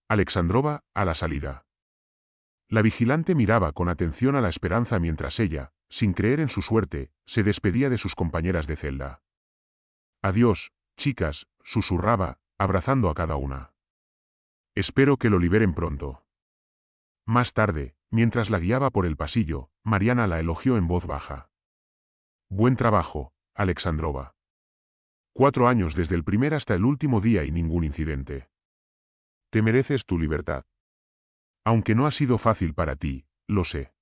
Alexandrova, a la salida. La vigilante miraba con atención a la Esperanza mientras ella, sin creer en su suerte, se despedía de sus compañeras de celda. «Adiós, chicas», susurraba, abrazando a cada una. «Espero que lo liberen pronto». Más tarde, mientras la guiaba por el pasillo, Mariana la elogió en voz baja. «Buen trabajo, Alexandrova. 4 años desde el primer hasta el último día y ningún incidente. Te mereces tu libertad. Aunque no ha sido fácil para ti, lo sé».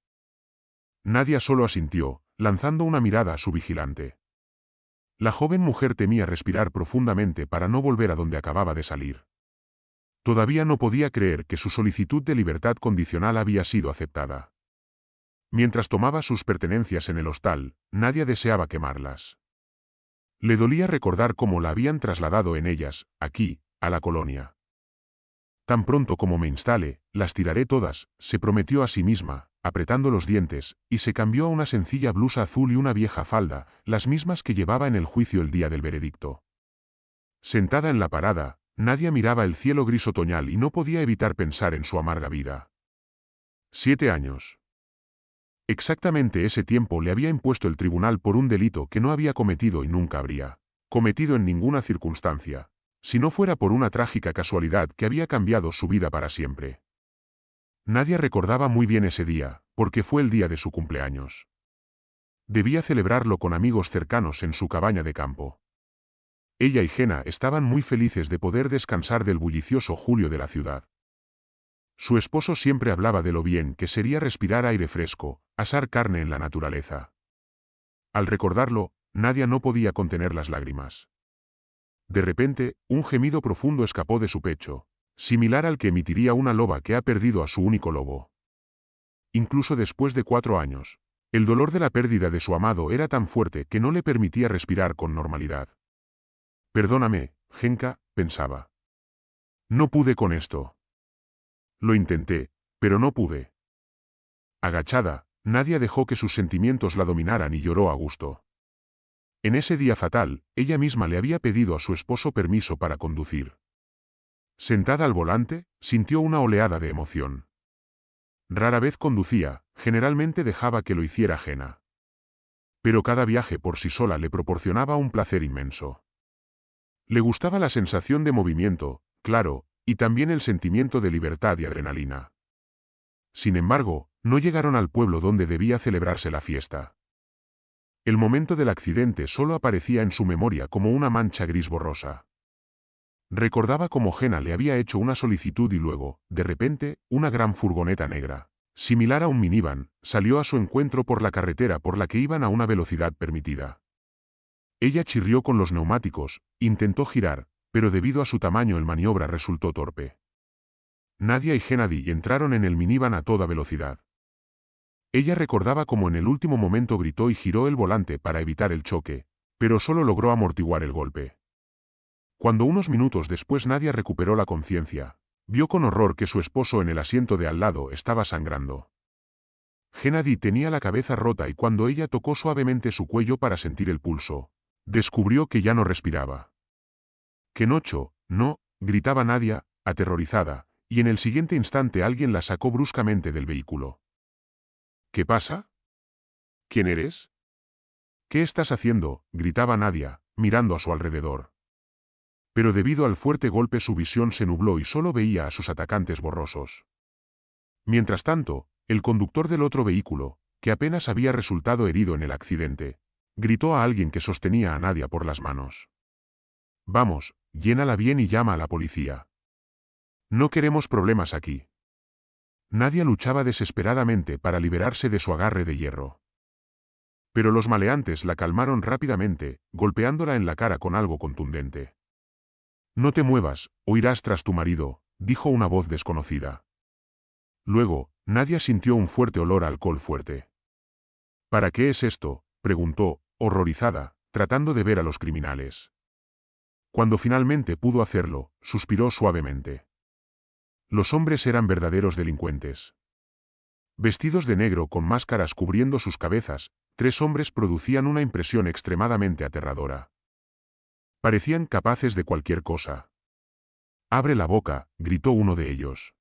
Nadia solo asintió, lanzando una mirada a su vigilante. La joven mujer temía respirar profundamente para no volver a donde acababa de salir. Todavía no podía creer que su solicitud de libertad condicional había sido aceptada. Mientras tomaba sus pertenencias en el hostal, Nadia deseaba quemarlas. Le dolía recordar cómo la habían trasladado en ellas, aquí, a la colonia. «Tan pronto como me instale, las tiraré todas», se prometió a sí misma, apretando los dientes, y se cambió a una sencilla blusa azul y una vieja falda, las mismas que llevaba en el juicio el día del veredicto. Sentada en la parada, Nadia miraba el cielo gris otoñal y no podía evitar pensar en su amarga vida. 7 años. Exactamente ese tiempo le había impuesto el tribunal por un delito que no había cometido y nunca habría cometido en ninguna circunstancia, si no fuera por una trágica casualidad que había cambiado su vida para siempre. Nadia recordaba muy bien ese día, porque fue el día de su cumpleaños. Debía celebrarlo con amigos cercanos en su cabaña de campo. Ella y Jena estaban muy felices de poder descansar del bullicioso julio de la ciudad. Su esposo siempre hablaba de lo bien que sería respirar aire fresco, asar carne en la naturaleza. Al recordarlo, Nadia no podía contener las lágrimas. De repente, un gemido profundo escapó de su pecho, similar al que emitiría una loba que ha perdido a su único lobo. Incluso después de 4 años, el dolor de la pérdida de su amado era tan fuerte que no le permitía respirar con normalidad. «Perdóname, Genka», pensaba. «No pude con esto. Lo intenté, pero no pude». Agachada, Nadia dejó que sus sentimientos la dominaran y lloró a gusto. En ese día fatal, ella misma le había pedido a su esposo permiso para conducir. Sentada al volante, sintió una oleada de emoción. Rara vez conducía, generalmente dejaba que lo hiciera Jena. Pero cada viaje por sí sola le proporcionaba un placer inmenso. Le gustaba la sensación de movimiento, claro, y también el sentimiento de libertad y adrenalina. Sin embargo, no llegaron al pueblo donde debía celebrarse la fiesta. El momento del accidente solo aparecía en su memoria como una mancha gris borrosa. Recordaba cómo Jena le había hecho una solicitud y luego, de repente, una gran furgoneta negra, similar a un minivan, salió a su encuentro por la carretera por la que iban a una velocidad permitida. Ella chirrió con los neumáticos, intentó girar, pero debido a su tamaño el maniobra resultó torpe. Nadia y Gennady entraron en el minivan a toda velocidad. Ella recordaba cómo en el último momento gritó y giró el volante para evitar el choque, pero solo logró amortiguar el golpe. Cuando unos minutos después Nadia recuperó la conciencia, vio con horror que su esposo en el asiento de al lado estaba sangrando. Gennady tenía la cabeza rota y cuando ella tocó suavemente su cuello para sentir el pulso, descubrió que ya no respiraba. «Kenocho, no», gritaba Nadia, aterrorizada, y en el siguiente instante alguien la sacó bruscamente del vehículo. «¿Qué pasa? ¿Quién eres? ¿Qué estás haciendo?», gritaba Nadia, mirando a su alrededor. Pero debido al fuerte golpe su visión se nubló y solo veía a sus atacantes borrosos. Mientras tanto, el conductor del otro vehículo, que apenas había resultado herido en el accidente, gritó a alguien que sostenía a Nadia por las manos. «Vamos, llénala bien y llama a la policía. No queremos problemas aquí». Nadia luchaba desesperadamente para liberarse de su agarre de hierro. Pero los maleantes la calmaron rápidamente, golpeándola en la cara con algo contundente. «No te muevas, o irás tras tu marido», dijo una voz desconocida. Luego, Nadia sintió un fuerte olor a alcohol fuerte. «¿Para qué es esto?», preguntó, horrorizada, tratando de ver a los criminales. Cuando finalmente pudo hacerlo, suspiró suavemente. Los hombres eran verdaderos delincuentes. Vestidos de negro con máscaras cubriendo sus cabezas, 3 hombres producían una impresión extremadamente aterradora. Parecían capaces de cualquier cosa. Abre la boca, gritó uno de ellos.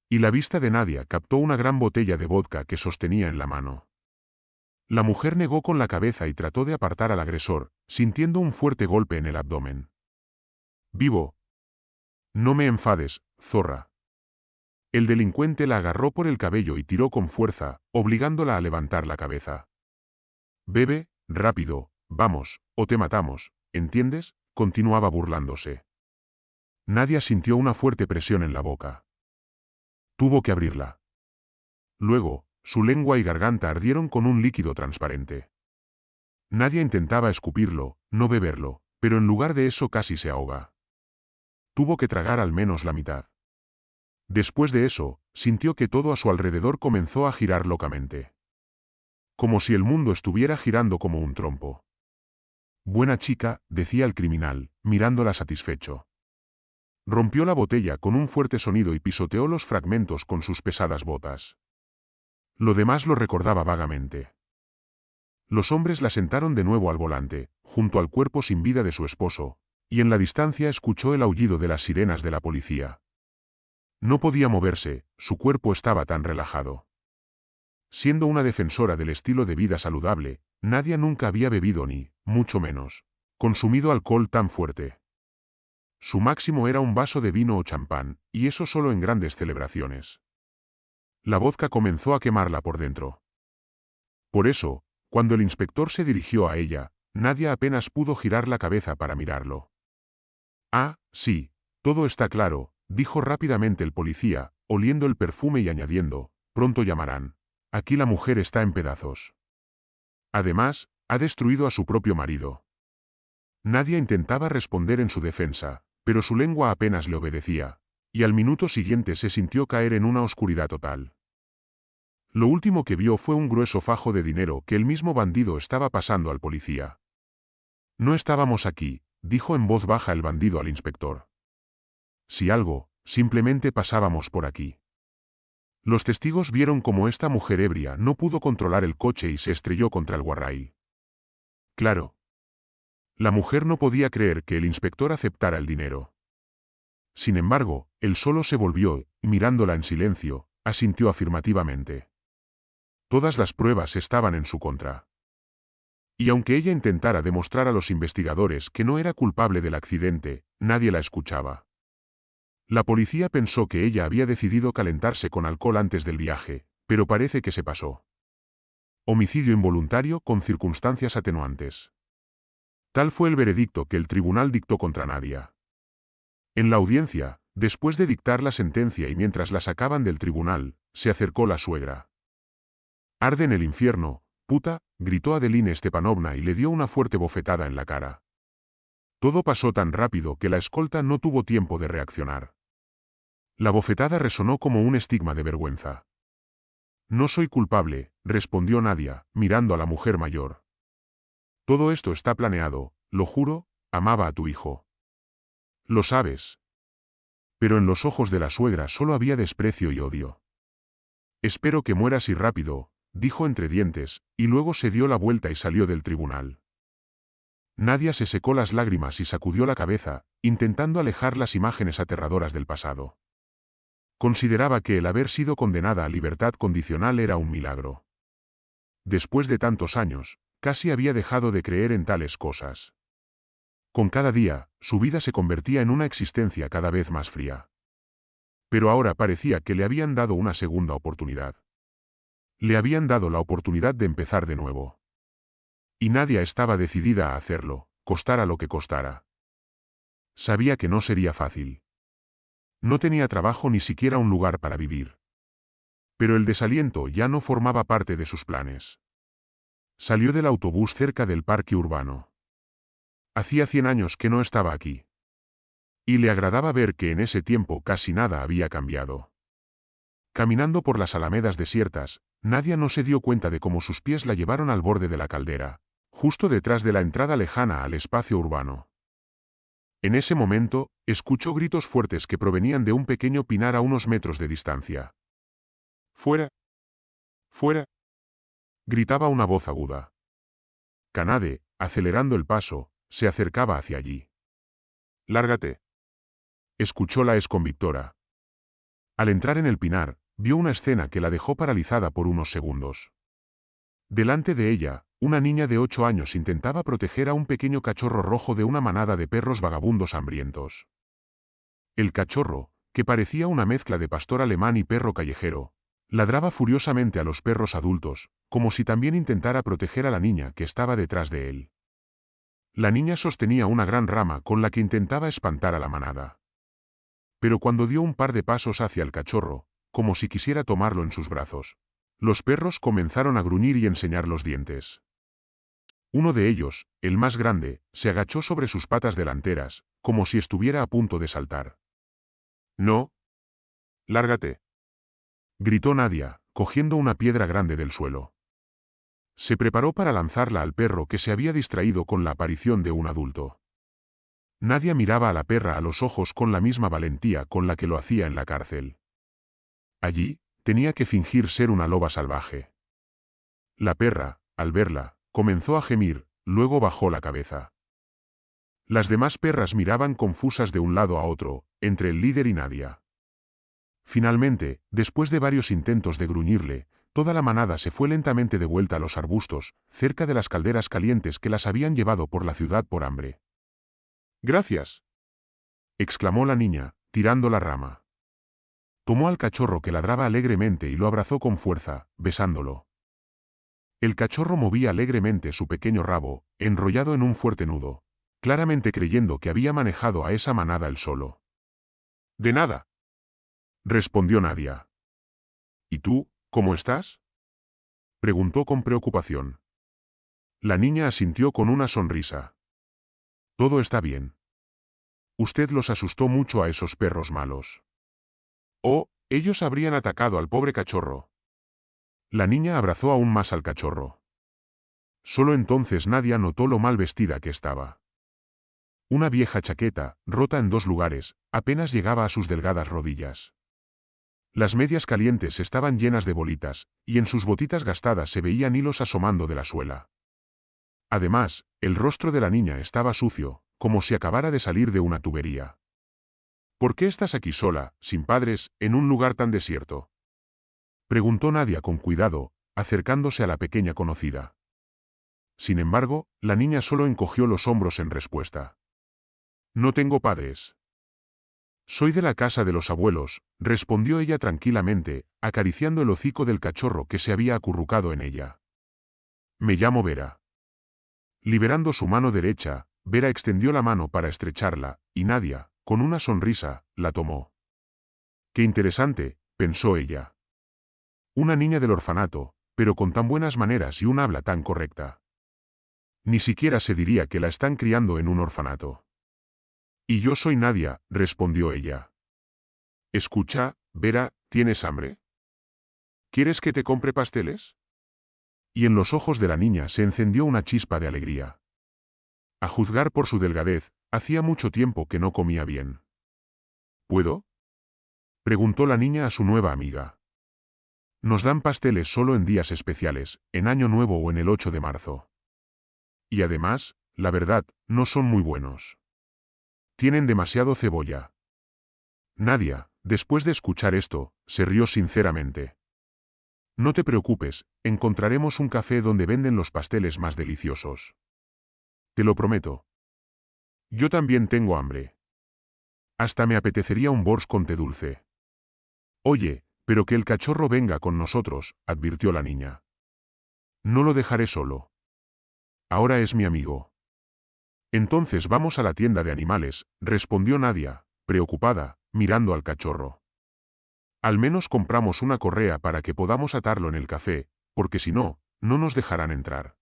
Y la vista de Nadia captó una gran botella de vodka que sostenía en la mano. La mujer negó con la cabeza y trató de apartar al agresor, sintiendo un fuerte golpe en el abdomen. «Vivo. No me enfades, zorra». El delincuente la agarró por el cabello y tiró con fuerza, obligándola a levantar la cabeza. «Bebe, rápido, vamos, o te matamos, ¿entiendes?», continuaba burlándose. Nadia sintió una fuerte presión en la boca. Tuvo que abrirla. Luego, su lengua y garganta ardieron con un líquido transparente. Nadia intentaba escupirlo, no beberlo, pero en lugar de eso casi se ahoga. Tuvo que tragar al menos la mitad. Después de eso, sintió que todo a su alrededor comenzó a girar locamente. Como si el mundo estuviera girando como un trompo. «Buena chica», decía el criminal, mirándola satisfecho. Rompió la botella con un fuerte sonido y pisoteó los fragmentos con sus pesadas botas. Lo demás lo recordaba vagamente. Los hombres la sentaron de nuevo al volante, junto al cuerpo sin vida de su esposo, y en la distancia escuchó el aullido de las sirenas de la policía. No podía moverse, su cuerpo estaba tan relajado. Siendo una defensora del estilo de vida saludable, Nadia nunca había bebido ni, mucho menos, consumido alcohol tan fuerte. Su máximo era un vaso de vino o champán, y eso solo en grandes celebraciones. La vodka comenzó a quemarla por dentro. Por eso, cuando el inspector se dirigió a ella, Nadia apenas pudo girar la cabeza para mirarlo. «Ah, sí, todo está claro», dijo rápidamente el policía, oliendo el perfume y añadiendo, «pronto llamarán. Aquí la mujer está en pedazos. Además, ha destruido a su propio marido». Nadia intentaba responder en su defensa, pero su lengua apenas le obedecía, y al minuto siguiente se sintió caer en una oscuridad total. Lo último que vio fue un grueso fajo de dinero que el mismo bandido estaba pasando al policía. «No estábamos aquí», dijo en voz baja el bandido al inspector. «Si algo, simplemente pasábamos por aquí». Los testigos vieron cómo esta mujer ebria no pudo controlar el coche y se estrelló contra el guarrail. Claro. La mujer no podía creer que el inspector aceptara el dinero. Sin embargo, él solo se volvió y, mirándola en silencio, asintió afirmativamente. Todas las pruebas estaban en su contra. Y aunque ella intentara demostrar a los investigadores que no era culpable del accidente, nadie la escuchaba. La policía pensó que ella había decidido calentarse con alcohol antes del viaje, pero parece que se pasó. Homicidio involuntario con circunstancias atenuantes. Tal fue el veredicto que el tribunal dictó contra Nadia. En la audiencia, después de dictar la sentencia y mientras la sacaban del tribunal, se acercó la suegra. «Arde en el infierno, puta», gritó Adeline Stepanovna y le dio una fuerte bofetada en la cara. Todo pasó tan rápido que la escolta no tuvo tiempo de reaccionar. La bofetada resonó como un estigma de vergüenza. «No soy culpable», respondió Nadia, mirando a la mujer mayor. «Todo esto está planeado, lo juro, amaba a tu hijo. Lo sabes». Pero en los ojos de la suegra solo había desprecio y odio. «Espero que mueras y rápido», dijo entre dientes, y luego se dio la vuelta y salió del tribunal. Nadia se secó las lágrimas y sacudió la cabeza, intentando alejar las imágenes aterradoras del pasado. Consideraba que el haber sido condenada a libertad condicional era un milagro. Después de tantos años, casi había dejado de creer en tales cosas. Con cada día, su vida se convertía en una existencia cada vez más fría. Pero ahora parecía que le habían dado una segunda oportunidad. Le habían dado la oportunidad de empezar de nuevo. Y Nadia estaba decidida a hacerlo, costara lo que costara. Sabía que no sería fácil. No tenía trabajo ni siquiera un lugar para vivir. Pero el desaliento ya no formaba parte de sus planes. Salió del autobús cerca del parque urbano. Hacía 100 años que no estaba aquí. Y le agradaba ver que en ese tiempo casi nada había cambiado. Caminando por las alamedas desiertas, Nadia no se dio cuenta de cómo sus pies la llevaron al borde de la caldera, justo detrás de la entrada lejana al espacio urbano. En ese momento, escuchó gritos fuertes que provenían de un pequeño pinar a unos metros de distancia. «¡Fuera! ¡Fuera!», gritaba una voz aguda. Kanade, acelerando el paso, se acercaba hacia allí. «Lárgate». escuchó la exconvictora. Al entrar en el pinar, vio una escena que la dejó paralizada por unos segundos. Delante de ella, una niña de 8 años intentaba proteger a un pequeño cachorro rojo de una manada de perros vagabundos hambrientos. El cachorro, que parecía una mezcla de pastor alemán y perro callejero, ladraba furiosamente a los perros adultos, como si también intentara proteger a la niña que estaba detrás de él. La niña sostenía una gran rama con la que intentaba espantar a la manada. Pero cuando dio un par de pasos hacia el cachorro, como si quisiera tomarlo en sus brazos, los perros comenzaron a gruñir y enseñar los dientes. Uno de ellos, el más grande, se agachó sobre sus patas delanteras, como si estuviera a punto de saltar. «No. Lárgate», gritó Nadia, cogiendo una piedra grande del suelo. Se preparó para lanzarla al perro que se había distraído con la aparición de un adulto. Nadia miraba a la perra a los ojos con la misma valentía con la que lo hacía en la cárcel. Allí, tenía que fingir ser una loba salvaje. La perra, al verla, comenzó a gemir, luego bajó la cabeza. Las demás perras miraban confusas de un lado a otro, entre el líder y Nadia. Finalmente, después de varios intentos de gruñirle, toda la manada se fue lentamente de vuelta a los arbustos, cerca de las calderas calientes que las habían llevado por la ciudad por hambre. «Gracias», exclamó la niña, tirando la rama. Tomó al cachorro que ladraba alegremente y lo abrazó con fuerza, besándolo. El cachorro movía alegremente su pequeño rabo, enrollado en un fuerte nudo, claramente creyendo que había manejado a esa manada él solo. «De nada», respondió Nadia. «¿Y tú, cómo estás?», preguntó con preocupación. La niña asintió con una sonrisa. «Todo está bien. Usted los asustó mucho a esos perros malos». «Oh, ellos habrían atacado al pobre cachorro». La niña abrazó aún más al cachorro. Solo entonces Nadia notó lo mal vestida que estaba. Una vieja chaqueta, rota en 2 lugares, apenas llegaba a sus delgadas rodillas. Las medias calientes estaban llenas de bolitas, y en sus botitas gastadas se veían hilos asomando de la suela. Además, el rostro de la niña estaba sucio, como si acabara de salir de una tubería. «¿Por qué estás aquí sola, sin padres, en un lugar tan desierto?», preguntó Nadia con cuidado, acercándose a la pequeña conocida. Sin embargo, la niña solo encogió los hombros en respuesta. «No tengo padres. Soy de la casa de los abuelos», respondió ella tranquilamente, acariciando el hocico del cachorro que se había acurrucado en ella. «Me llamo Vera». Liberando su mano derecha, Vera extendió la mano para estrecharla, y Nadia, con una sonrisa, la tomó. «Qué interesante», pensó ella. Una niña del orfanato, pero con tan buenas maneras y un habla tan correcta. Ni siquiera se diría que la están criando en un orfanato. «Y yo soy Nadia», respondió ella. «Escucha, Vera, ¿tienes hambre? ¿Quieres que te compre pasteles?». Y en los ojos de la niña se encendió una chispa de alegría. A juzgar por su delgadez, hacía mucho tiempo que no comía bien. «¿Puedo?», preguntó la niña a su nueva amiga. «Nos dan pasteles solo en días especiales, en Año Nuevo o en el 8 de marzo. Y además, la verdad, no son muy buenos. Tienen demasiado cebolla». Nadia, después de escuchar esto, se rió sinceramente. «No te preocupes, encontraremos un café donde venden los pasteles más deliciosos. Te lo prometo. Yo también tengo hambre. Hasta me apetecería un bors con té dulce». «Oye, pero que el cachorro venga con nosotros», advirtió la niña. «No lo dejaré solo. Ahora es mi amigo». «Entonces vamos a la tienda de animales», respondió Nadia, preocupada, mirando al cachorro. «Al menos compramos una correa para que podamos atarlo en el café, porque si no, no nos dejarán entrar».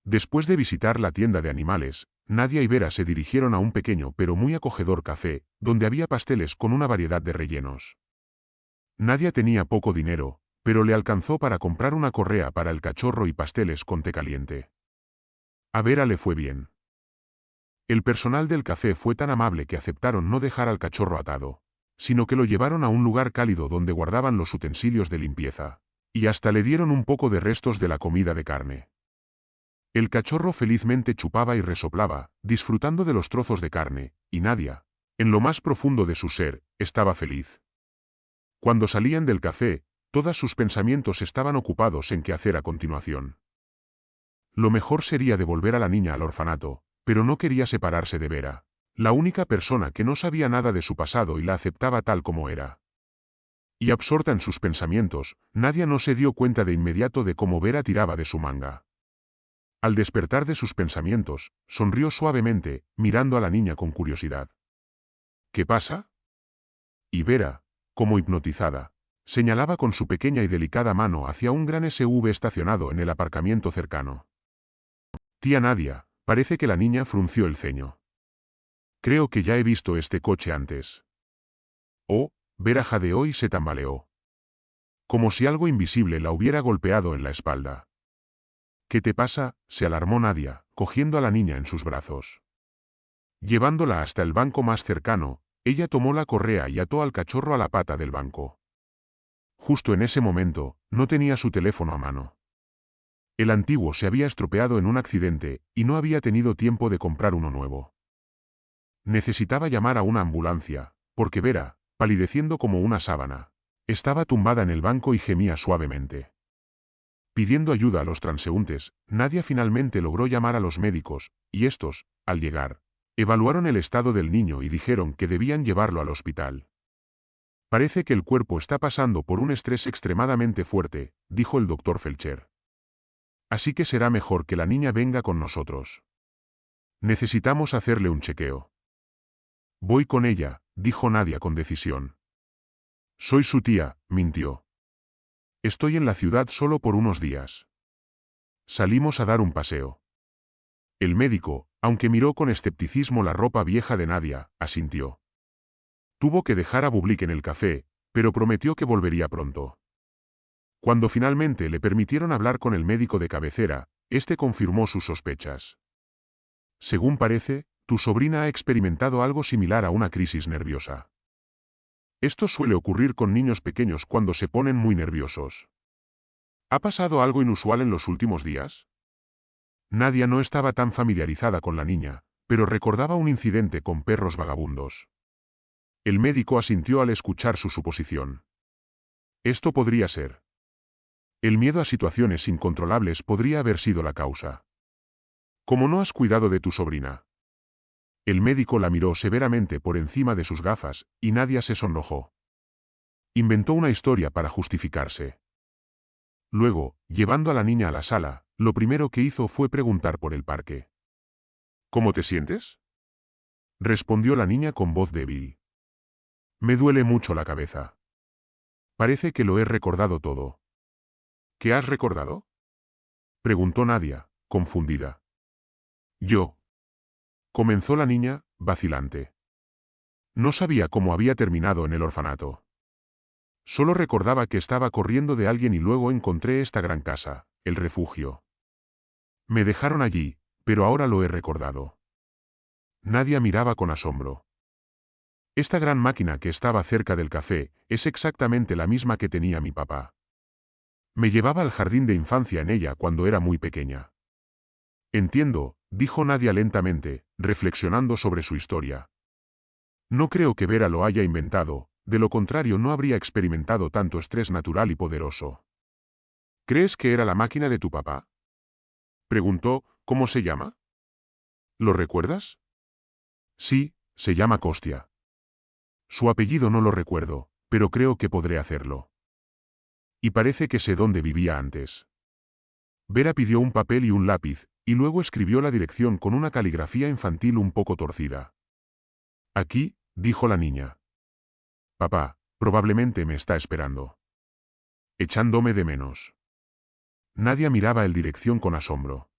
Después de visitar la tienda de animales, Nadia y Vera se dirigieron a un pequeño pero muy acogedor café, donde había pasteles con una variedad de rellenos. Nadia tenía poco dinero, pero le alcanzó para comprar una correa para el cachorro y pasteles con té caliente. A Vera le fue bien. El personal del café fue tan amable que aceptaron no dejar al cachorro atado, sino que lo llevaron a un lugar cálido donde guardaban los utensilios de limpieza, y hasta le dieron un poco de restos de la comida de carne. El cachorro felizmente chupaba y resoplaba, disfrutando de los trozos de carne, y Nadia, En lo más profundo de su ser, estaba feliz. Cuando salían del café, todos sus pensamientos estaban ocupados en qué hacer a continuación. Lo mejor sería devolver a la niña al orfanato, pero no quería separarse de Vera, la única persona que no sabía nada de su pasado y la aceptaba tal como era. Y absorta en sus pensamientos, Nadia no se dio cuenta de inmediato de cómo Vera tiraba de su manga. Al despertar de sus pensamientos, sonrió suavemente, mirando a la niña con curiosidad. ¿Qué pasa? Y Vera, como hipnotizada, señalaba con su pequeña y delicada mano hacia un gran SUV estacionado en el aparcamiento cercano. Tía Nadia, parece que la niña frunció el ceño. Creo que ya he visto este coche antes. Oh, Vera jadeó y se tambaleó. Como si algo invisible la hubiera golpeado en la espalda. ¿Qué te pasa?, se alarmó Nadia, cogiendo a la niña en sus brazos. Llevándola hasta el banco más cercano, ella tomó la correa y ató al cachorro a la pata del banco. Justo en ese momento, no tenía su teléfono a mano. El antiguo se había estropeado en un accidente, y no había tenido tiempo de comprar uno nuevo. Necesitaba llamar a una ambulancia, porque Vera, palideciendo como una sábana, estaba tumbada en el banco y gemía suavemente. Pidiendo ayuda a los transeúntes, Nadia finalmente logró llamar a los médicos, y estos, al llegar, evaluaron el estado del niño y dijeron que debían llevarlo al hospital. Parece que el cuerpo está pasando por un estrés extremadamente fuerte, dijo el doctor Felcher. Así que será mejor que la niña venga con nosotros. Necesitamos hacerle un chequeo. Voy con ella, dijo Nadia con decisión. Soy su tía, mintió. Estoy en la ciudad solo por unos días. Salimos a dar un paseo. El médico, aunque miró con escepticismo la ropa vieja de Nadia, asintió. Tuvo que dejar a Bublik en el café, pero prometió que volvería pronto. Cuando finalmente le permitieron hablar con el médico de cabecera, este confirmó sus sospechas. Según parece, tu sobrina ha experimentado algo similar a una crisis nerviosa. Esto suele ocurrir con niños pequeños cuando se ponen muy nerviosos. ¿Ha pasado algo inusual en los últimos días? Nadia no estaba tan familiarizada con la niña, pero recordaba un incidente con perros vagabundos. El médico asintió al escuchar su suposición. Esto podría ser. El miedo a situaciones incontrolables podría haber sido la causa. ¿Cómo no has cuidado de tu sobrina? El médico la miró severamente por encima de sus gafas, y Nadia se sonrojó. Inventó una historia para justificarse. Luego, llevando a la niña a la sala, lo primero que hizo fue preguntar por el parque. ¿Cómo te sientes?, respondió la niña con voz débil. Me duele mucho la cabeza. Parece que lo he recordado todo. ¿Qué has recordado?, preguntó Nadia, confundida. Yo. Comenzó la niña, vacilante. No sabía cómo había terminado en el orfanato. Solo recordaba que estaba corriendo de alguien y luego encontré esta gran casa, el refugio. Me dejaron allí, pero ahora lo he recordado. Nadia miraba con asombro. Esta gran máquina que estaba cerca del café es exactamente la misma que tenía mi papá. Me llevaba al jardín de infancia en ella cuando era muy pequeña. Entiendo, dijo Nadia lentamente, reflexionando sobre su historia. No creo que Vera lo haya inventado, de lo contrario no habría experimentado tanto estrés natural y poderoso. ¿Crees que era la máquina de tu papá?, preguntó. ¿Cómo se llama? ¿Lo recuerdas? Sí, se llama Kostia. Su apellido no lo recuerdo, pero creo que podré hacerlo. Y parece que sé dónde vivía antes. Vera pidió un papel y un lápiz, y luego escribió la dirección con una caligrafía infantil un poco torcida. Aquí, dijo la niña. Papá, probablemente me está esperando. Echándome de menos. Nadia miraba el dirección con asombro.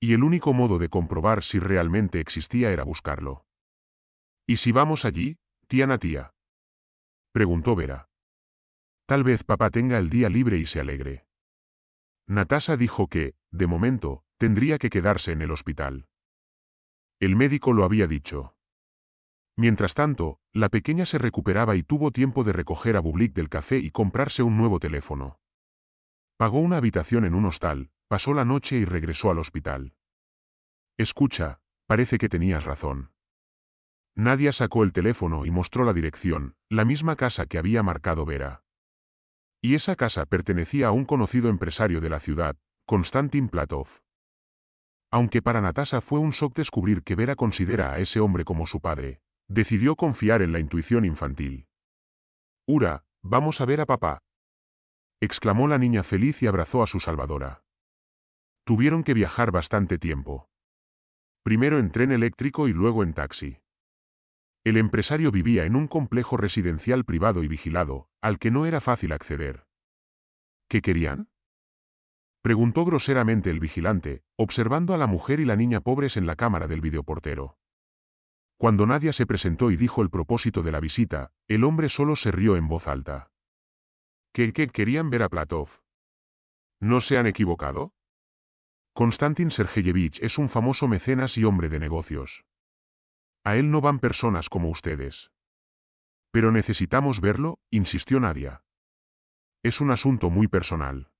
Y el único modo de comprobar si realmente existía era buscarlo. ¿Y si vamos allí, tía Natia?, preguntó Vera. Tal vez papá tenga el día libre y se alegre. Natasha dijo que, de momento, tendría que quedarse en el hospital. El médico lo había dicho. Mientras tanto, la pequeña se recuperaba y tuvo tiempo de recoger a Bublik del café y comprarse un nuevo teléfono. Pagó una habitación en un hostal, pasó la noche y regresó al hospital. Escucha, parece que tenías razón. Nadia sacó el teléfono y mostró la dirección, la misma casa que había marcado Vera. Y esa casa pertenecía a un conocido empresario de la ciudad, Konstantin Platov. Aunque para Natasha fue un shock descubrir que Vera considera a ese hombre como su padre, decidió confiar en la intuición infantil. «Ura, vamos a ver a papá», exclamó la niña feliz y abrazó a su salvadora. Tuvieron que viajar bastante tiempo. Primero en tren eléctrico y luego en taxi. El empresario vivía en un complejo residencial privado y vigilado, al que no era fácil acceder. ¿Qué querían?, preguntó groseramente el vigilante, observando a la mujer y la niña pobres en la cámara del videoportero. Cuando Nadia se presentó y dijo el propósito de la visita, el hombre solo se rió en voz alta. ¿Qué querían ver a Platov? ¿No se han equivocado? Konstantin Sergeyevich es un famoso mecenas y hombre de negocios. A él no van personas como ustedes. Pero necesitamos verlo, insistió Nadia. Es un asunto muy personal.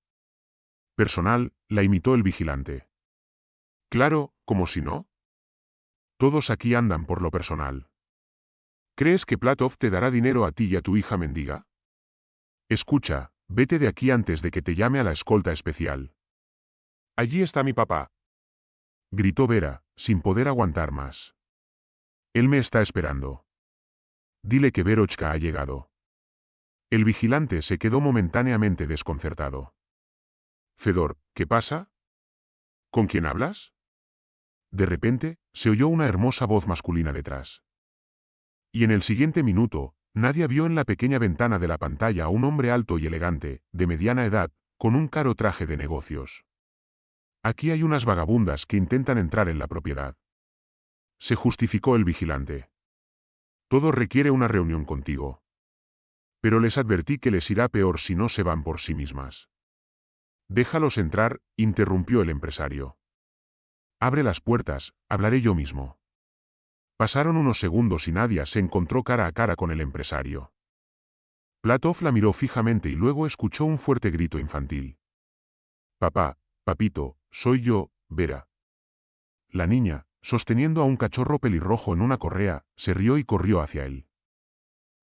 Personal, la imitó el vigilante. Claro, como si no. Todos aquí andan por lo personal. ¿Crees que Platov te dará dinero a ti y a tu hija mendiga? Escucha, vete de aquí antes de que te llame a la escolta especial. Allí está mi papá, gritó Vera, sin poder aguantar más. Él me está esperando. Dile que Verochka ha llegado. El vigilante se quedó momentáneamente desconcertado. Fedor, ¿qué pasa? ¿Con quién hablas? De repente, se oyó una hermosa voz masculina detrás. Y en el siguiente minuto, Nadia vio en la pequeña ventana de la pantalla a un hombre alto y elegante, de mediana edad, con un caro traje de negocios. Aquí hay unas vagabundas que intentan entrar en la propiedad. Se justificó el vigilante. Todo requiere una reunión contigo. Pero les advertí que les irá peor si no se van por sí mismas. Déjalos entrar, interrumpió el empresario. Abre las puertas, hablaré yo mismo. Pasaron unos segundos y Nadia se encontró cara a cara con el empresario. Platov la miró fijamente y luego escuchó un fuerte grito infantil. Papá, papito, soy yo, Vera. La niña, sosteniendo a un cachorro pelirrojo en una correa, se rió y corrió hacia él.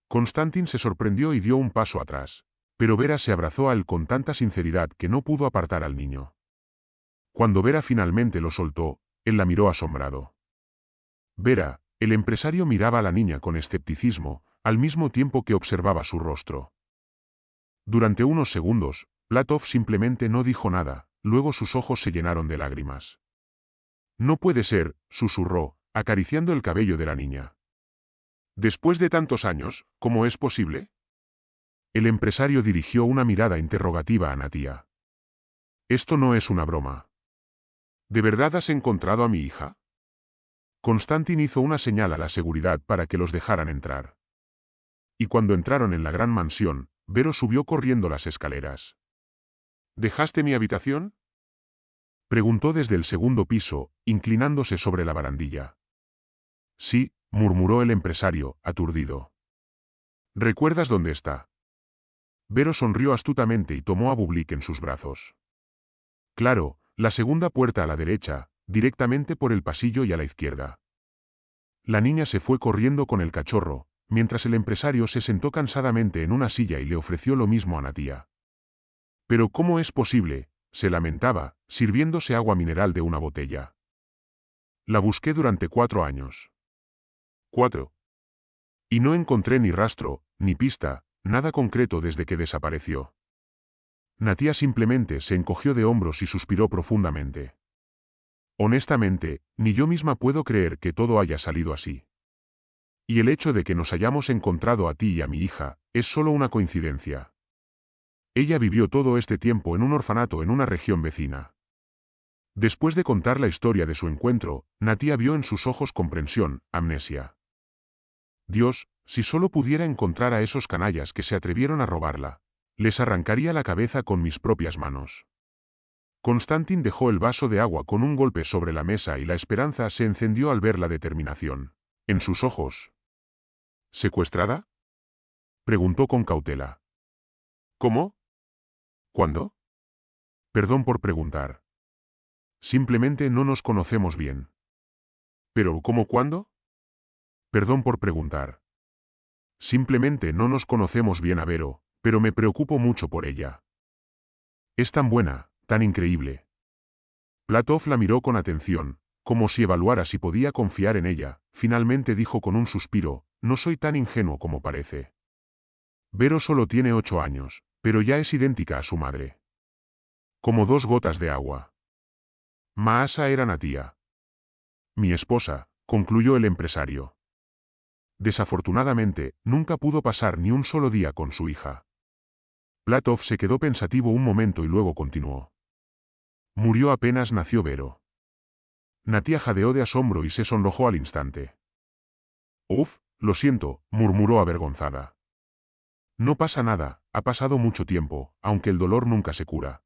Konstantin se sorprendió y dio un paso atrás, pero Vera se abrazó a él con tanta sinceridad que no pudo apartar al niño. Cuando Vera finalmente lo soltó, él la miró asombrado. Vera, el empresario miraba a la niña con escepticismo, al mismo tiempo que observaba su rostro. Durante unos segundos, Platov simplemente no dijo nada, luego sus ojos se llenaron de lágrimas. No puede ser, susurró, acariciando el cabello de la niña. Después de tantos años, ¿cómo es posible? El empresario dirigió una mirada interrogativa a Natia. Esto no es una broma. ¿De verdad has encontrado a mi hija? Konstantin hizo una señal a la seguridad para que los dejaran entrar. Y cuando entraron en la gran mansión, Vero subió corriendo las escaleras. ¿Dejaste mi habitación?, preguntó desde el segundo piso, inclinándose sobre la barandilla. Sí, murmuró el empresario, aturdido. ¿Recuerdas dónde está? Vero sonrió astutamente y tomó a Bublik en sus brazos. Claro, la segunda puerta a la derecha, directamente por el pasillo y a la izquierda. La niña se fue corriendo con el cachorro, mientras el empresario se sentó cansadamente en una silla y le ofreció lo mismo a Natia. Pero ¿cómo es posible?, se lamentaba, sirviéndose agua mineral de una botella. La busqué durante 4 años. 4. Y no encontré ni rastro, ni pista, nada concreto desde que desapareció. Natia simplemente se encogió de hombros y suspiró profundamente. Honestamente, ni yo misma puedo creer que todo haya salido así. Y el hecho de que nos hayamos encontrado a ti y a mi hija, es solo una coincidencia. Ella vivió todo este tiempo en un orfanato en una región vecina. Después de contar la historia de su encuentro, Natia vio en sus ojos comprensión, amnesia. Dios, si solo pudiera encontrar a esos canallas que se atrevieron a robarla, les arrancaría la cabeza con mis propias manos. Konstantin dejó el vaso de agua con un golpe sobre la mesa y la esperanza se encendió al ver la determinación en sus ojos. ¿Secuestrada?, preguntó con cautela. ¿Cómo? ¿Cuándo? Perdón por preguntar. Simplemente no nos conocemos bien. ¿Pero cómo cuándo? Perdón por preguntar. Simplemente no nos conocemos bien a Vero, pero me preocupo mucho por ella. Es tan buena, tan increíble. Platov la miró con atención, como si evaluara si podía confiar en ella. Finalmente dijo con un suspiro, no soy tan ingenuo como parece. Vero solo tiene 8 años, pero ya es idéntica a su madre. Como 2 gotas de agua. Maasa era Natia. Mi esposa, concluyó el empresario. Desafortunadamente, nunca pudo pasar ni un solo día con su hija. Platov se quedó pensativo un momento y luego continuó. Murió apenas nació Vero. Natia jadeó de asombro y se sonrojó al instante. Uf, lo siento, murmuró avergonzada. No pasa nada, ha pasado mucho tiempo, aunque el dolor nunca se cura.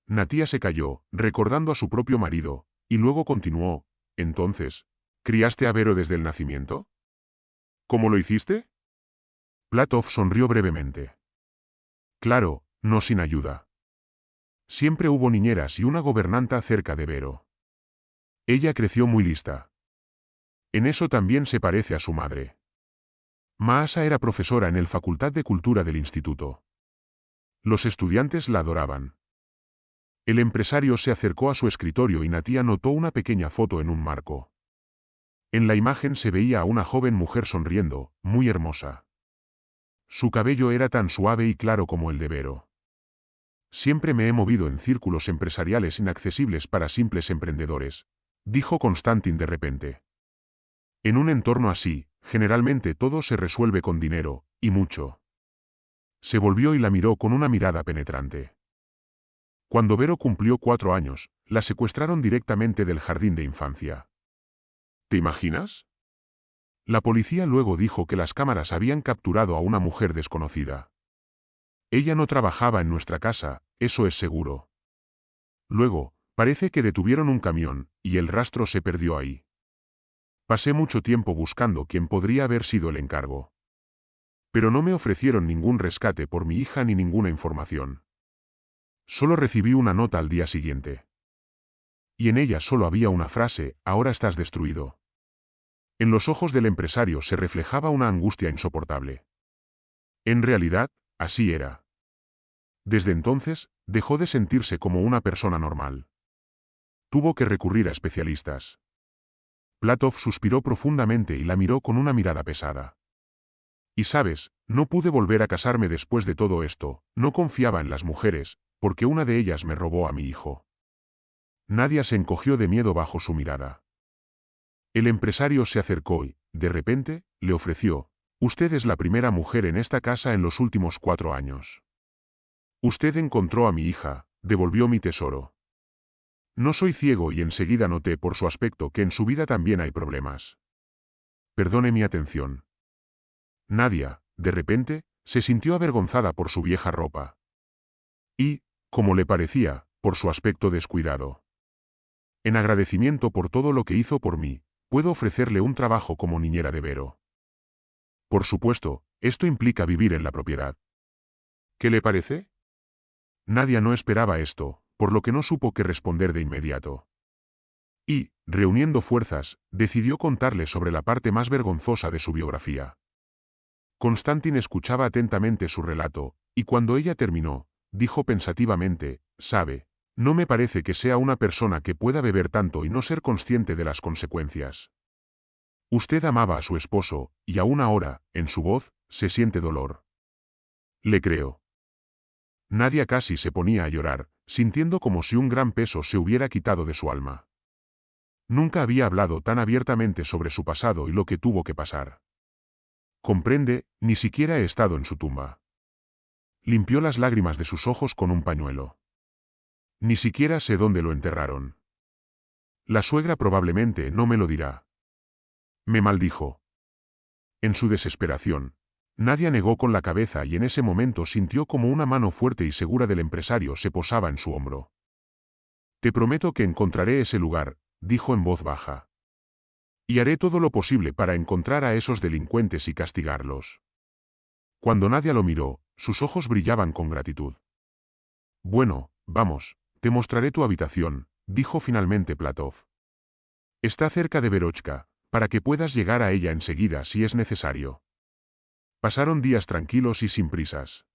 Natia se calló, recordando a su propio marido, y luego continuó, entonces, ¿criaste a Vero desde el nacimiento? ¿Cómo lo hiciste? Platov sonrió brevemente. Claro, no sin ayuda. Siempre hubo niñeras y una gobernanta cerca de Vero. Ella creció muy lista. En eso también se parece a su madre. Maasa era profesora en la Facultad de Cultura del instituto. Los estudiantes la adoraban. El empresario se acercó a su escritorio y Natia notó una pequeña foto en un marco. En la imagen se veía a una joven mujer sonriendo, muy hermosa. Su cabello era tan suave y claro como el de Vero. Siempre me he movido en círculos empresariales inaccesibles para simples emprendedores, dijo Konstantin de repente. En un entorno así, generalmente todo se resuelve con dinero, y mucho. Se volvió y la miró con una mirada penetrante. Cuando Vero cumplió 4 años, la secuestraron directamente del jardín de infancia. ¿Te imaginas? La policía luego dijo que las cámaras habían capturado a una mujer desconocida. Ella no trabajaba en nuestra casa, eso es seguro. Luego, parece que detuvieron un camión, y el rastro se perdió ahí. Pasé mucho tiempo buscando quién podría haber sido el encargo. Pero no me ofrecieron ningún rescate por mi hija ni ninguna información. Solo recibí una nota al día siguiente. Y en ella solo había una frase, ahora estás destruido. En los ojos del empresario se reflejaba una angustia insoportable. En realidad, así era. Desde entonces, dejó de sentirse como una persona normal. Tuvo que recurrir a especialistas. Platov suspiró profundamente y la miró con una mirada pesada. Y sabes, no pude volver a casarme después de todo esto, no confiaba en las mujeres, porque una de ellas me robó a mi hijo. Nadia se encogió de miedo bajo su mirada. El empresario se acercó y, de repente, le ofreció, usted es la primera mujer en esta casa en los últimos 4 años. Usted encontró a mi hija, devolvió mi tesoro. No soy ciego y enseguida noté por su aspecto que en su vida también hay problemas. Perdone mi atención. Nadia, de repente, se sintió avergonzada por su vieja ropa. Y, como le parecía, por su aspecto descuidado. En agradecimiento por todo lo que hizo por mí, puedo ofrecerle un trabajo como niñera de Vero. Por supuesto, esto implica vivir en la propiedad. ¿Qué le parece? Nadia no esperaba esto, por lo que no supo qué responder de inmediato. Y, reuniendo fuerzas, decidió contarle sobre la parte más vergonzosa de su biografía. Konstantin escuchaba atentamente su relato, y cuando ella terminó, dijo pensativamente, sabe, no me parece que sea una persona que pueda beber tanto y no ser consciente de las consecuencias. Usted amaba a su esposo, y aún ahora, en su voz, se siente dolor. Le creo. Nadia casi se ponía a llorar, sintiendo como si un gran peso se hubiera quitado de su alma. Nunca había hablado tan abiertamente sobre su pasado y lo que tuvo que pasar. Comprende, ni siquiera he estado en su tumba. Limpió las lágrimas de sus ojos con un pañuelo. Ni siquiera sé dónde lo enterraron. La suegra probablemente no me lo dirá. Me maldijo. En su desesperación, Nadia negó con la cabeza y en ese momento sintió como una mano fuerte y segura del empresario se posaba en su hombro. Te prometo que encontraré ese lugar, dijo en voz baja. Y haré todo lo posible para encontrar a esos delincuentes y castigarlos. Cuando Nadia lo miró, sus ojos brillaban con gratitud. Bueno, vamos, te mostraré tu habitación, dijo finalmente Platov. Está cerca de Verochka, para que puedas llegar a ella enseguida si es necesario. Pasaron días tranquilos y sin prisas.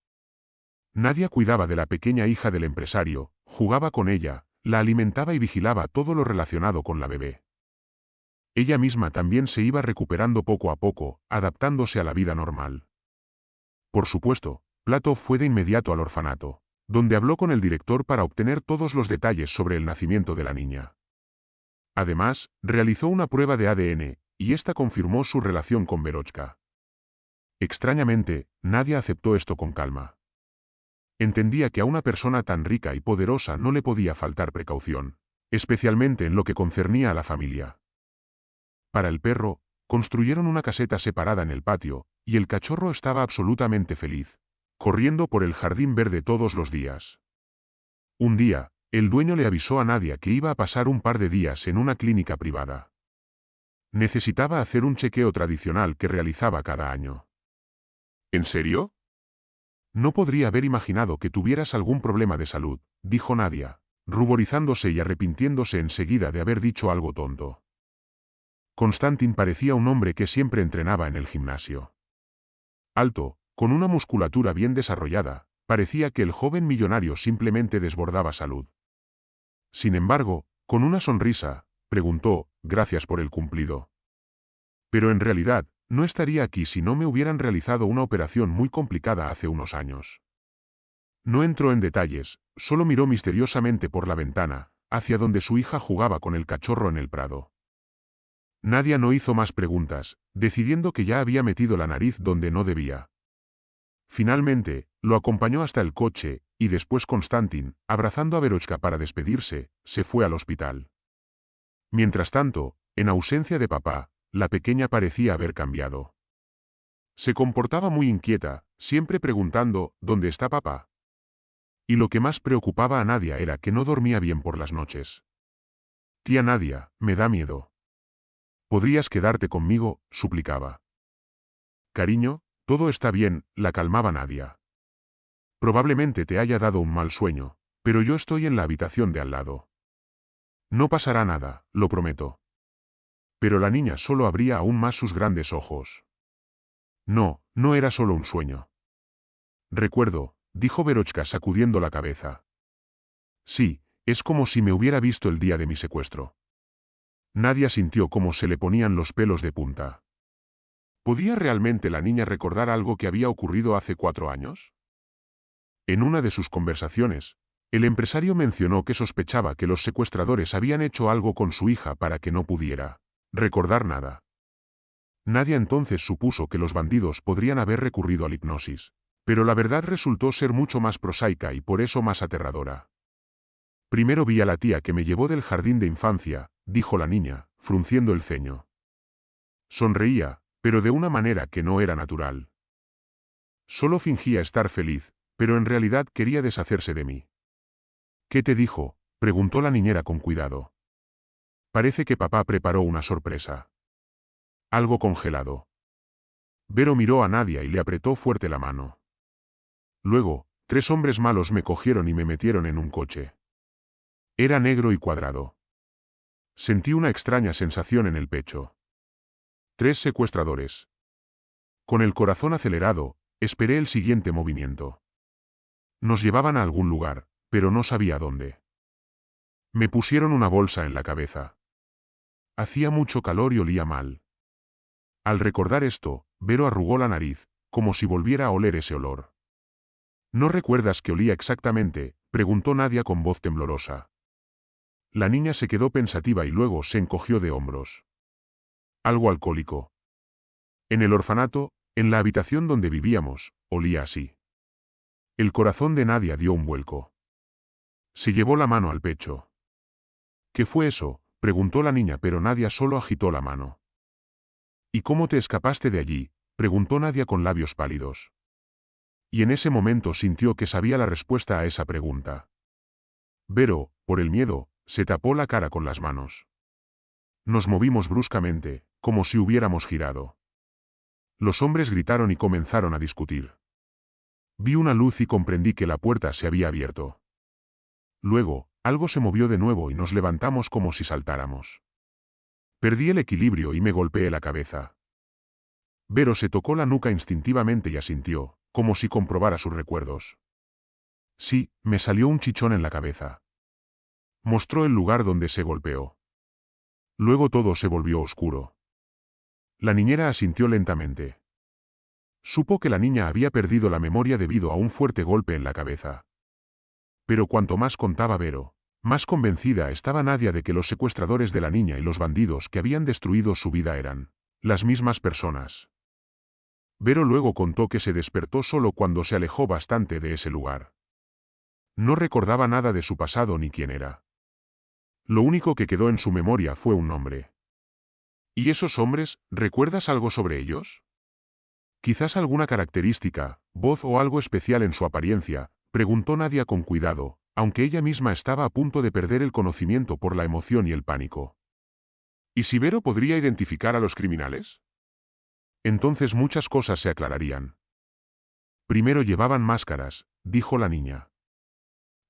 Nadia cuidaba de la pequeña hija del empresario, jugaba con ella, la alimentaba y vigilaba todo lo relacionado con la bebé. Ella misma también se iba recuperando poco a poco, adaptándose a la vida normal. Por supuesto, Platov fue de inmediato al orfanato, donde habló con el director para obtener todos los detalles sobre el nacimiento de la niña. Además, realizó una prueba de ADN, y esta confirmó su relación con Verochka. Extrañamente, Nadia aceptó esto con calma. Entendía que a una persona tan rica y poderosa no le podía faltar precaución, especialmente en lo que concernía a la familia. Para el perro, construyeron una caseta separada en el patio, y el cachorro estaba absolutamente feliz, corriendo por el jardín verde todos los días. Un día, el dueño le avisó a Nadia que iba a pasar un par de días en una clínica privada. Necesitaba hacer un chequeo tradicional que realizaba cada año. ¿En serio? No podría haber imaginado que tuvieras algún problema de salud, dijo Nadia, ruborizándose y arrepintiéndose enseguida de haber dicho algo tonto. Konstantin parecía un hombre que siempre entrenaba en el gimnasio. Alto, con una musculatura bien desarrollada, parecía que el joven millonario simplemente desbordaba salud. Sin embargo, con una sonrisa, preguntó, «Gracias por el cumplido. Pero en realidad, no estaría aquí si no me hubieran realizado una operación muy complicada hace unos años». No entró en detalles, solo miró misteriosamente por la ventana, hacia donde su hija jugaba con el cachorro en el prado. Nadia no hizo más preguntas, decidiendo que ya había metido la nariz donde no debía. Finalmente, lo acompañó hasta el coche, y después Konstantin, abrazando a Verochka para despedirse, se fue al hospital. Mientras tanto, en ausencia de papá, la pequeña parecía haber cambiado. Se comportaba muy inquieta, siempre preguntando, ¿dónde está papá? Y lo que más preocupaba a Nadia era que no dormía bien por las noches. «Tía Nadia, me da miedo. ¿Podrías quedarte conmigo?», suplicaba. «Cariño, todo está bien», la calmaba Nadia. «Probablemente te haya dado un mal sueño, pero yo estoy en la habitación de al lado. No pasará nada, lo prometo». Pero la niña solo abría aún más sus grandes ojos. «No, no era solo un sueño». «Recuerdo», dijo Verochka sacudiendo la cabeza. «Sí, es como si me hubiera visto el día de mi secuestro». Nadia sintió cómo se le ponían los pelos de punta. ¿Podía realmente la niña recordar algo que había ocurrido hace 4 años? En una de sus conversaciones, el empresario mencionó que sospechaba que los secuestradores habían hecho algo con su hija para que no pudiera recordar nada. Nadia entonces supuso que los bandidos podrían haber recurrido a la hipnosis, pero la verdad resultó ser mucho más prosaica y por eso más aterradora. «Primero vi a la tía que me llevó del jardín de infancia», dijo la niña, frunciendo el ceño. Sonreía, pero de una manera que no era natural. «Solo fingía estar feliz, pero en realidad quería deshacerse de mí». «¿Qué te dijo?», preguntó la niñera con cuidado. «Parece que papá preparó una sorpresa. Algo congelado». Vero miró a Nadia y le apretó fuerte la mano. «Luego, 3 hombres malos me cogieron y me metieron en un coche. Era negro y cuadrado. Sentí una extraña sensación en el pecho. 3 secuestradores. Con el corazón acelerado, esperé el siguiente movimiento. Nos llevaban a algún lugar, pero no sabía dónde. Me pusieron una bolsa en la cabeza. Hacía mucho calor y olía mal». Al recordar esto, Vero arrugó la nariz, como si volviera a oler ese olor. «¿No recuerdas qué olía exactamente?», preguntó Nadia con voz temblorosa. La niña se quedó pensativa y luego se encogió de hombros. «Algo alcohólico. En el orfanato, en la habitación donde vivíamos, olía así». El corazón de Nadia dio un vuelco. Se llevó la mano al pecho. «¿Qué fue eso?», preguntó la niña, pero Nadia solo agitó la mano. «¿Y cómo te escapaste de allí?», preguntó Nadia con labios pálidos. Y en ese momento sintió que sabía la respuesta a esa pregunta. Vero, por el miedo, se tapó la cara con las manos. Nos movimos bruscamente, como si hubiéramos girado. Los hombres gritaron y comenzaron a discutir. Vi una luz y comprendí que la puerta se había abierto. Luego, algo se movió de nuevo y nos levantamos como si saltáramos. Perdí el equilibrio y me golpeé la cabeza. Vero se tocó la nuca instintivamente y asintió, como si comprobara sus recuerdos. Sí, me salió un chichón en la cabeza. Mostró el lugar donde se golpeó. Luego todo se volvió oscuro. La niñera asintió lentamente. Supo que la niña había perdido la memoria debido a un fuerte golpe en la cabeza. Pero cuanto más contaba Vero, más convencida estaba Nadia de que los secuestradores de la niña y los bandidos que habían destruido su vida eran las mismas personas. Vero luego contó que se despertó solo cuando se alejó bastante de ese lugar. No recordaba nada de su pasado ni quién era. Lo único que quedó en su memoria fue un nombre. ¿Y esos hombres, recuerdas algo sobre ellos? Quizás alguna característica, voz o algo especial en su apariencia, preguntó Nadia con cuidado, aunque ella misma estaba a punto de perder el conocimiento por la emoción y el pánico. ¿Y si Vero podría identificar a los criminales? Entonces muchas cosas se aclararían. Primero llevaban máscaras, dijo la niña.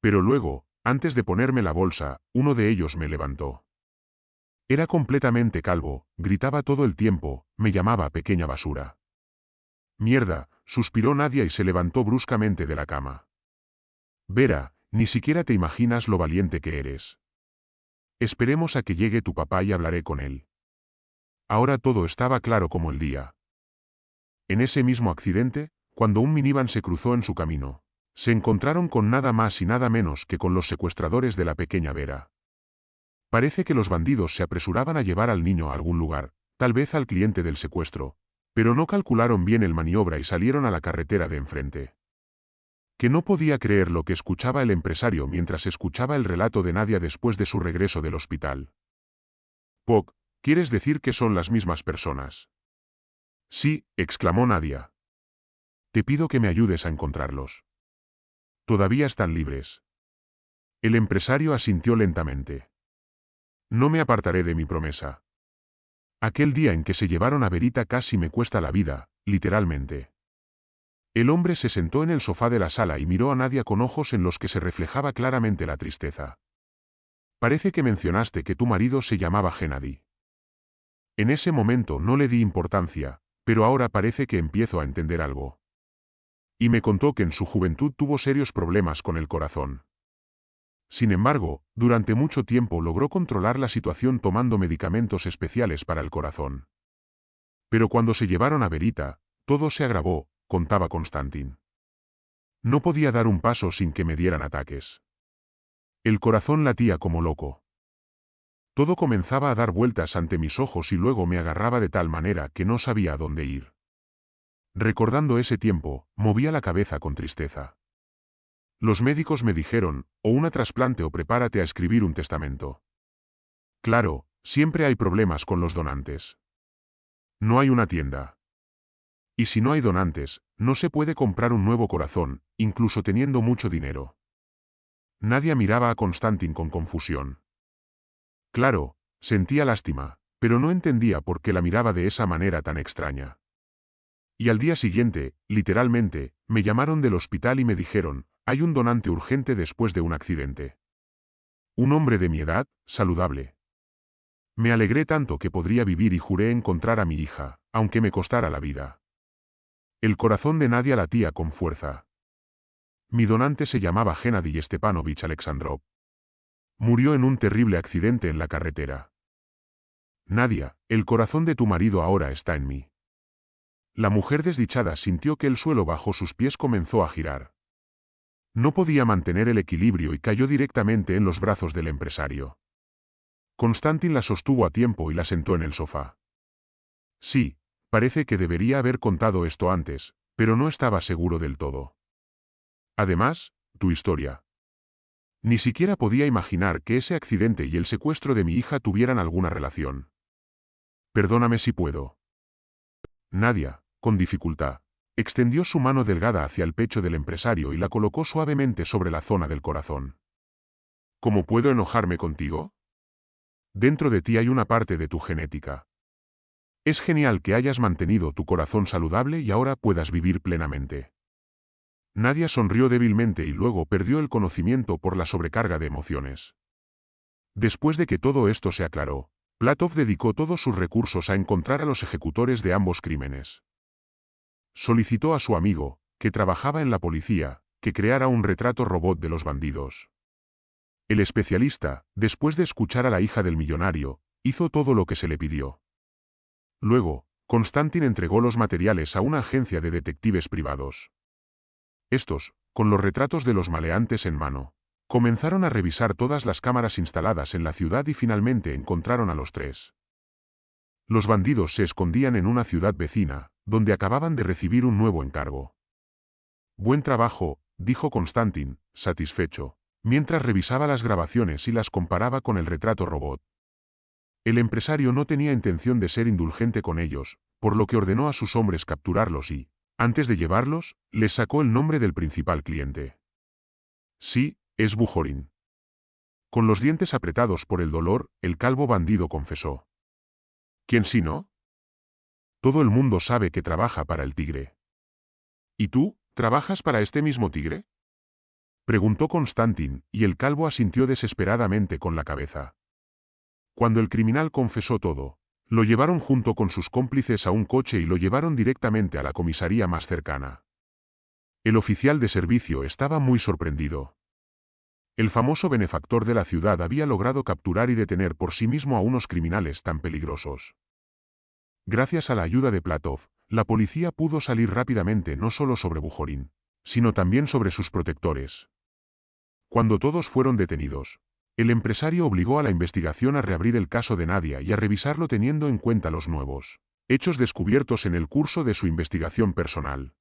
Pero luego, antes de ponerme la bolsa, uno de ellos me levantó. Era completamente calvo, gritaba todo el tiempo, me llamaba pequeña basura. Mierda, suspiró Nadia y se levantó bruscamente de la cama. Vera, ni siquiera te imaginas lo valiente que eres. Esperemos a que llegue tu papá y hablaré con él. Ahora todo estaba claro como el día. En ese mismo accidente, cuando un minivan se cruzó en su camino, se encontraron con nada más y nada menos que con los secuestradores de la pequeña Vera. Parece que los bandidos se apresuraban a llevar al niño a algún lugar, tal vez al cliente del secuestro, pero no calcularon bien el maniobra y salieron a la carretera de enfrente. Que no podía creer lo que escuchaba el empresario mientras escuchaba el relato de Nadia después de su regreso del hospital. Poc, ¿quieres decir que son las mismas personas? Sí, exclamó Nadia. Te pido que me ayudes a encontrarlos. Todavía están libres. El empresario asintió lentamente. No me apartaré de mi promesa. Aquel día en que se llevaron a Verita casi me cuesta la vida, literalmente. El hombre se sentó en el sofá de la sala y miró a Nadia con ojos en los que se reflejaba claramente la tristeza. Parece que mencionaste que tu marido se llamaba Gennady. En ese momento no le di importancia, pero ahora parece que empiezo a entender algo. Y me contó que en su juventud tuvo serios problemas con el corazón. Sin embargo, durante mucho tiempo logró controlar la situación tomando medicamentos especiales para el corazón. Pero cuando se llevaron a Verita, todo se agravó, contaba Constantin. No podía dar un paso sin que me dieran ataques. El corazón latía como loco. Todo comenzaba a dar vueltas ante mis ojos y luego me agarraba de tal manera que no sabía a dónde ir. Recordando ese tiempo, movía la cabeza con tristeza. Los médicos me dijeron, o una trasplante o prepárate a escribir un testamento. Claro, siempre hay problemas con los donantes. No hay una tienda. Y si no hay donantes, no se puede comprar un nuevo corazón, incluso teniendo mucho dinero. Nadia miraba a Constantin con confusión. Claro, sentía lástima, pero no entendía por qué la miraba de esa manera tan extraña. Y al día siguiente, literalmente, me llamaron del hospital y me dijeron, hay un donante urgente después de un accidente. Un hombre de mi edad, saludable. Me alegré tanto que podría vivir y juré encontrar a mi hija, aunque me costara la vida. El corazón de Nadia latía con fuerza. Mi donante se llamaba Gennady Stepanovich Alexandrov. Murió en un terrible accidente en la carretera. Nadia, el corazón de tu marido ahora está en mí. La mujer desdichada sintió que el suelo bajo sus pies comenzó a girar. No podía mantener el equilibrio y cayó directamente en los brazos del empresario. Constantin la sostuvo a tiempo y la sentó en el sofá. Sí, parece que debería haber contado esto antes, pero no estaba seguro del todo. Además, tu historia. Ni siquiera podía imaginar que ese accidente y el secuestro de mi hija tuvieran alguna relación. Perdóname si puedo. Nadia, con dificultad, extendió su mano delgada hacia el pecho del empresario y la colocó suavemente sobre la zona del corazón. ¿Cómo puedo enojarme contigo? Dentro de ti hay una parte de tu genética. Es genial que hayas mantenido tu corazón saludable y ahora puedas vivir plenamente. Nadia sonrió débilmente y luego perdió el conocimiento por la sobrecarga de emociones. Después de que todo esto se aclaró, Platov dedicó todos sus recursos a encontrar a los ejecutores de ambos crímenes. Solicitó a su amigo, que trabajaba en la policía, que creara un retrato robot de los bandidos. El especialista, después de escuchar a la hija del millonario, hizo todo lo que se le pidió. Luego, Konstantin entregó los materiales a una agencia de detectives privados. Estos, con los retratos de los maleantes en mano, comenzaron a revisar todas las cámaras instaladas en la ciudad y finalmente encontraron a los tres. Los bandidos se escondían en una ciudad vecina, donde acababan de recibir un nuevo encargo. Buen trabajo, dijo Konstantin, satisfecho, mientras revisaba las grabaciones y las comparaba con el retrato robot. El empresario no tenía intención de ser indulgente con ellos, por lo que ordenó a sus hombres capturarlos y, antes de llevarlos, les sacó el nombre del principal cliente. Sí, es Bujorin. Con los dientes apretados por el dolor, el calvo bandido confesó. ¿Quién si no? Todo el mundo sabe que trabaja para el tigre. ¿Y tú, trabajas para este mismo tigre? Preguntó Konstantin, y el calvo asintió desesperadamente con la cabeza. Cuando el criminal confesó todo, lo llevaron junto con sus cómplices a un coche y lo llevaron directamente a la comisaría más cercana. El oficial de servicio estaba muy sorprendido. El famoso benefactor de la ciudad había logrado capturar y detener por sí mismo a unos criminales tan peligrosos. Gracias a la ayuda de Platov, la policía pudo salir rápidamente no solo sobre Bujorin, sino también sobre sus protectores. Cuando todos fueron detenidos, el empresario obligó a la investigación a reabrir el caso de Nadia y a revisarlo teniendo en cuenta los nuevos hechos descubiertos en el curso de su investigación personal.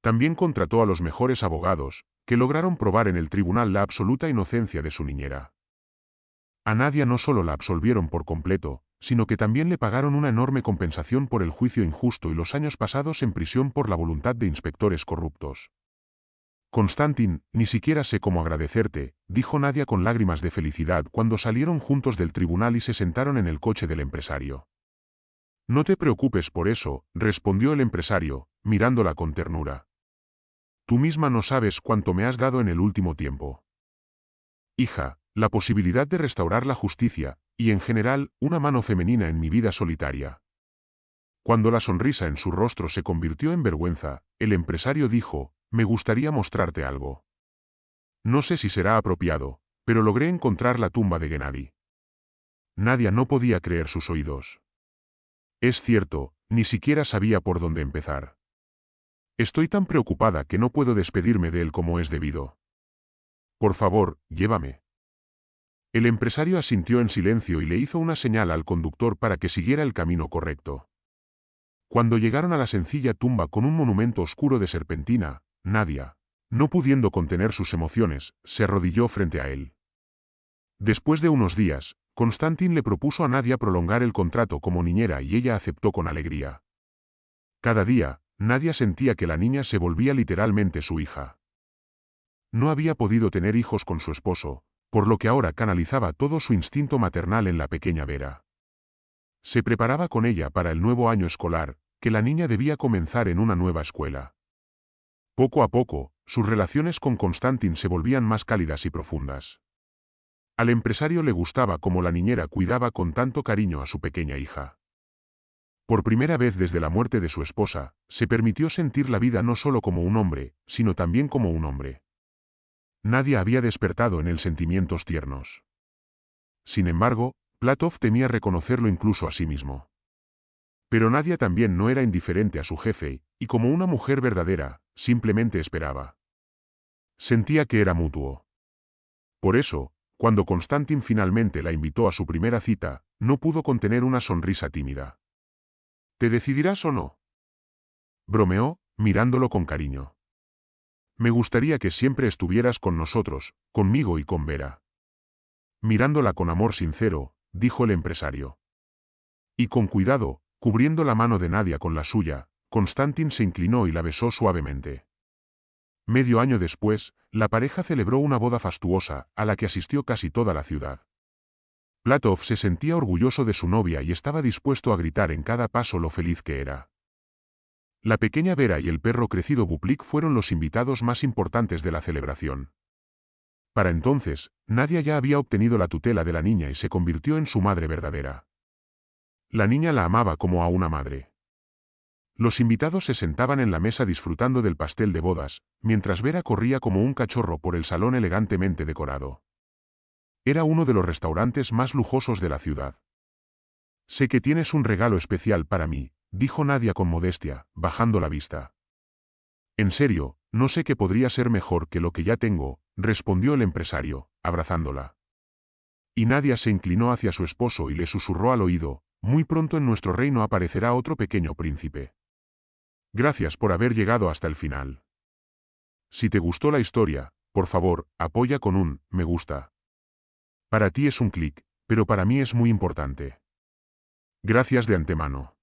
También contrató a los mejores abogados, que lograron probar en el tribunal la absoluta inocencia de su niñera. A Nadia no solo la absolvieron por completo, sino que también le pagaron una enorme compensación por el juicio injusto y los años pasados en prisión por la voluntad de inspectores corruptos. Konstantin, ni siquiera sé cómo agradecerte, dijo Nadia con lágrimas de felicidad cuando salieron juntos del tribunal y se sentaron en el coche del empresario. No te preocupes por eso, respondió el empresario, mirándola con ternura. Tú misma no sabes cuánto me has dado en el último tiempo. Hija, la posibilidad de restaurar la justicia, y en general, una mano femenina en mi vida solitaria. Cuando la sonrisa en su rostro se convirtió en vergüenza, el empresario dijo, me gustaría mostrarte algo. No sé si será apropiado, pero logré encontrar la tumba de Gennady. Nadia no podía creer sus oídos. Es cierto, ni siquiera sabía por dónde empezar. Estoy tan preocupada que no puedo despedirme de él como es debido. Por favor, llévame. El empresario asintió en silencio y le hizo una señal al conductor para que siguiera el camino correcto. Cuando llegaron a la sencilla tumba con un monumento oscuro de serpentina, Nadia, no pudiendo contener sus emociones, se arrodilló frente a él. Después de unos días, Konstantin le propuso a Nadia prolongar el contrato como niñera y ella aceptó con alegría. Cada día, Nadia sentía que la niña se volvía literalmente su hija. No había podido tener hijos con su esposo, por lo que ahora canalizaba todo su instinto maternal en la pequeña Vera. Se preparaba con ella para el nuevo año escolar, que la niña debía comenzar en una nueva escuela. Poco a poco, sus relaciones con Konstantin se volvían más cálidas y profundas. Al empresario le gustaba cómo la niñera cuidaba con tanto cariño a su pequeña hija. Por primera vez desde la muerte de su esposa, se permitió sentir la vida no solo como un hombre, sino también como un hombre. Nadia había despertado en él sentimientos tiernos. Sin embargo, Platov temía reconocerlo incluso a sí mismo. Pero Nadia también no era indiferente a su jefe, y como una mujer verdadera, simplemente esperaba. Sentía que era mutuo. Por eso, cuando Konstantin finalmente la invitó a su primera cita, no pudo contener una sonrisa tímida. ¿Te decidirás o no? Bromeó, mirándolo con cariño. Me gustaría que siempre estuvieras con nosotros, conmigo y con Vera. Mirándola con amor sincero, dijo el empresario. Y con cuidado, cubriendo la mano de Nadia con la suya, Konstantin se inclinó y la besó suavemente. Medio año después, la pareja celebró una boda fastuosa, a la que asistió casi toda la ciudad. Platov se sentía orgulloso de su novia y estaba dispuesto a gritar en cada paso lo feliz que era. La pequeña Vera y el perro crecido Buplik fueron los invitados más importantes de la celebración. Para entonces, Nadia ya había obtenido la tutela de la niña y se convirtió en su madre verdadera. La niña la amaba como a una madre. Los invitados se sentaban en la mesa disfrutando del pastel de bodas, mientras Vera corría como un cachorro por el salón elegantemente decorado. Era uno de los restaurantes más lujosos de la ciudad. Sé que tienes un regalo especial para mí, dijo Nadia con modestia, bajando la vista. En serio, no sé qué podría ser mejor que lo que ya tengo, respondió el empresario, abrazándola. Y Nadia se inclinó hacia su esposo y le susurró al oído, muy pronto en nuestro reino aparecerá otro pequeño príncipe. Gracias por haber llegado hasta el final. Si te gustó la historia, por favor, apoya con un me gusta. Para ti es un clic, pero para mí es muy importante. Gracias de antemano.